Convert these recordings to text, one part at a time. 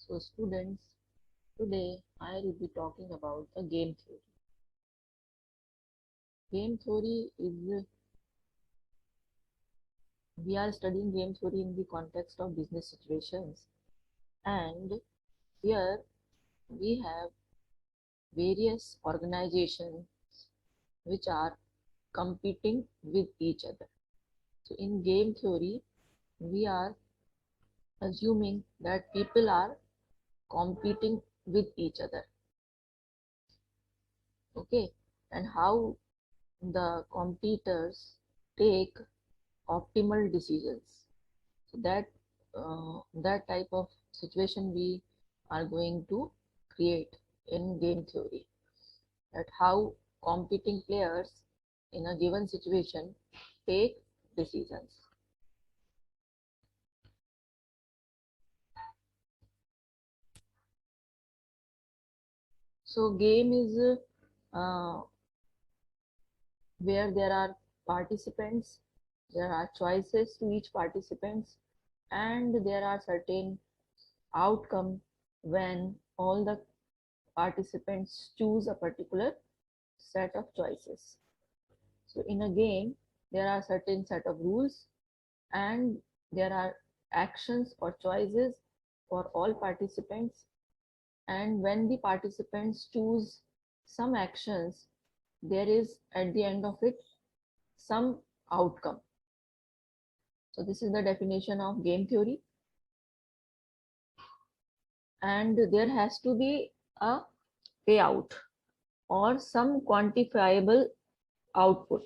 So students, today I will be talking about the game theory. Game theory is, we are studying game theory in the context of business situations, and here we have various organizations which are competing with each other. So in game theory, we are assuming that people are competing with each other. Okay, and how the competitors take optimal decisions. So that type of situation we are going to create in game theory. That how competing players in a given situation take decisions. So game is where there are participants, there are choices to each participants, and there are certain outcome when all the participants choose a particular set of choices. So in a game, there are certain set of rules and there are actions or choices for all participants. And when the participants choose some actions, there is at the end of it some outcome. So this is the definition of game theory. And there has to be a payout or some quantifiable output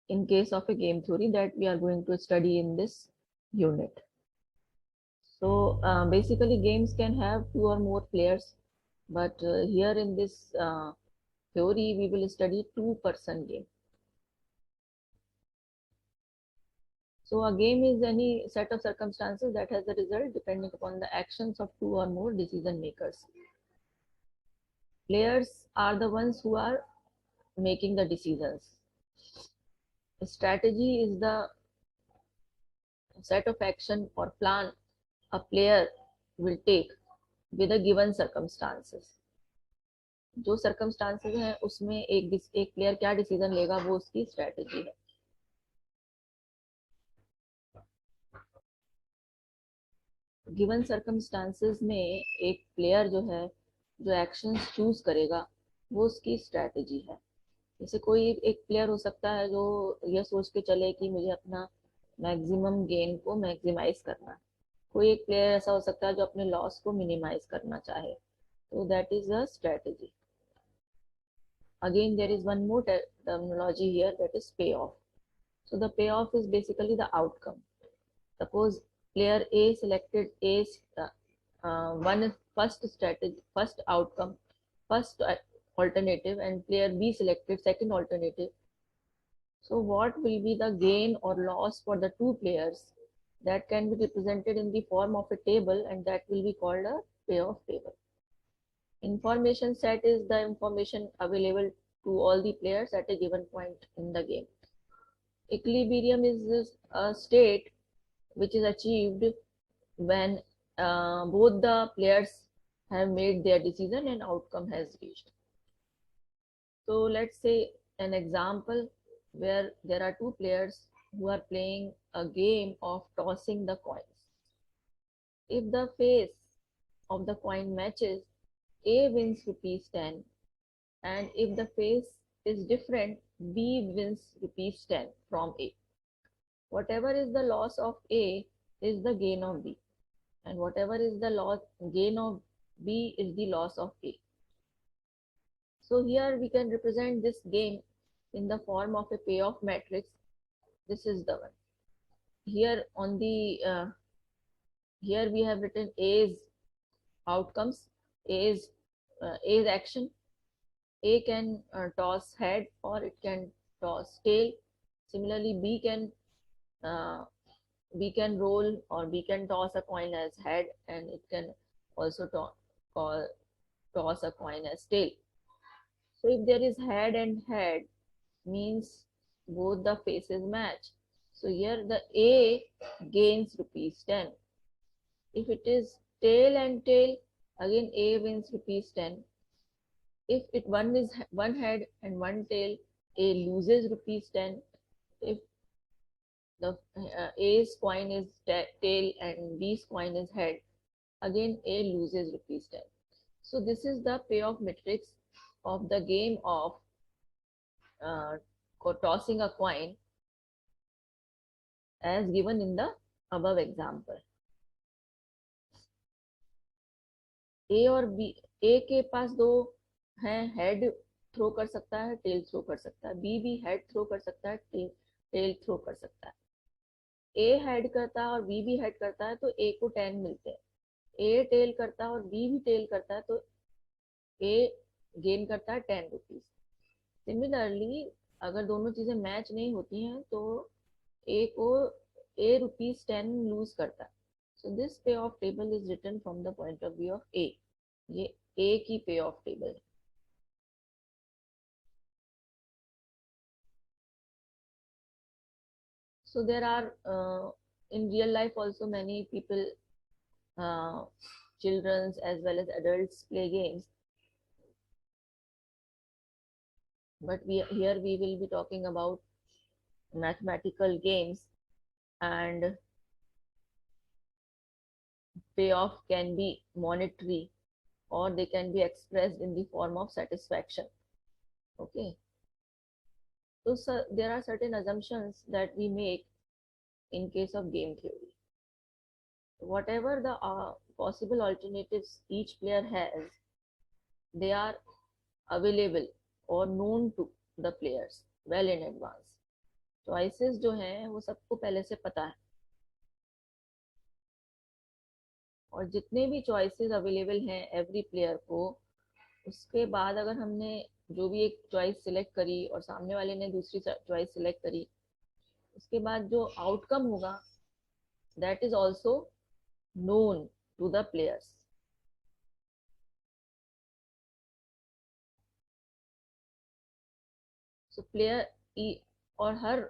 in case of a game theory that we are going to study in this unit. So basically games can have 2 or more players, but here in this theory we will study 2-person game. So a game is any set of circumstances that has a result depending upon the actions of 2 or more decision makers. Players are the ones who are making the decisions. Strategy is the set of action or plan a player will take with a given circumstances. जो circumstances हैं उसमें एक player क्या decision लेगा वो उसकी strategy है. Given circumstances में एक player जो है जो actions choose करेगा वो उसकी strategy है. जैसे कोई एक प्लेयर हो सकता है जो यह सोच के चले कि मुझे अपना मैक्सिमम गेन को मैक्सिमाइज करना है. कोई एक प्लेयर ऐसा हो सकता है जो अपने लॉस को मिनिमाइज करना चाहे. तो that is a strategy. Again, there is one more terminology here, that is payoff. So the payoff is basically the outcome. Suppose player A selected one first strategy, first outcome, first alternative, and player B selected second alternative. So what will be the gain or loss for the two players? That can be represented in the form of a table, and that will be called a payoff table. Information set is the information available to all the players at a given point in the game. Equilibrium is a state which is achieved when both the players have made their decision and outcome has reached. So let's say an example where there are two players who are playing a game of tossing the coins. If the face of the coin matches, A wins rupees 10, and if the face is different, B wins rupees 10 from A. Whatever is the loss of A is the gain of B, and whatever is the gain of B is the loss of A. So here we can represent this game in the form of a payoff matrix. This is the one. Here on the here we have written A's outcomes, A's action. A can toss head or it can toss tail. Similarly, B can roll or B can toss a coin as head, and it can also toss a coin as tail. So if there is head and head, means both the faces match. So here the A gains rupees 10. If it is tail and tail, again A wins rupees 10. If it one is one head and one tail, A loses rupees 10. If the A's coin is tail and B's coin is head, again A loses rupees 10. So this is the payoff matrix of the game of uh, tossing a coin as given in the above example. ए और B, ए के पास दो हैं, head throw कर सकता है, tell throw कर सकता है, बी भी हेड थ्रो कर सकता है, टेल थ्रो कर सकता है। ए हेड करता है और बी भी हेड करता है तो ए को 10 मिलते हैं। ए टेल करता है और बी भी टेल करता है तो ए गेन करता है 10 रुपीज। सिमिलरली अगर दोनों चीजें मैच नहीं होती हैं तो ए को ए रुपीज 10 लूज करता है। So this pay off table is written from the point of view of A. ये ए की पे ऑफ टेबल है। So there are in real life also many people, uh, children as well as adults play games. But here we will be talking about mathematical games, and payoff can be monetary or they can be expressed in the form of satisfaction. Okay. So there are certain assumptions that we make in case of game theory. Whatever the possible alternatives each player has, they are available or known to the players well in advance. Choices जो हैं वो सबको पहले से पता है, और जितने भी चॉइसेस अवेलेबल हैं एवरी प्लेयर को, उसके बाद अगर हमने जो भी एक चॉइस सिलेक्ट करी और सामने वाले ने दूसरी चॉइस सिलेक्ट करी, उसके बाद जो आउटकम होगा that is also known to the players. So player और हर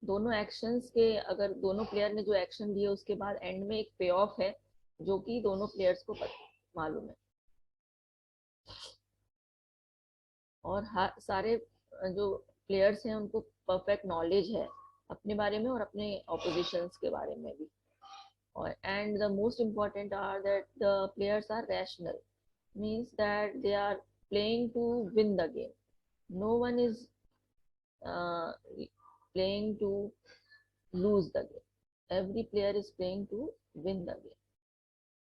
दोनों एक्शंस के, अगर दोनों प्लेयर ने जो एक्शन दिए उसके बाद एंड में एक पे ऑफ है जो कि दोनों प्लेयर्स को मालूम है, और सारे जो प्लेयर्स हैं उनको परफेक्ट नॉलेज है अपने बारे में और अपने ऑपोजिशंस के बारे में भी। और and the most important are that the players are rational, means that they are playing to win the game. No one is uh, playing to lose the game. Every player is playing to win the game.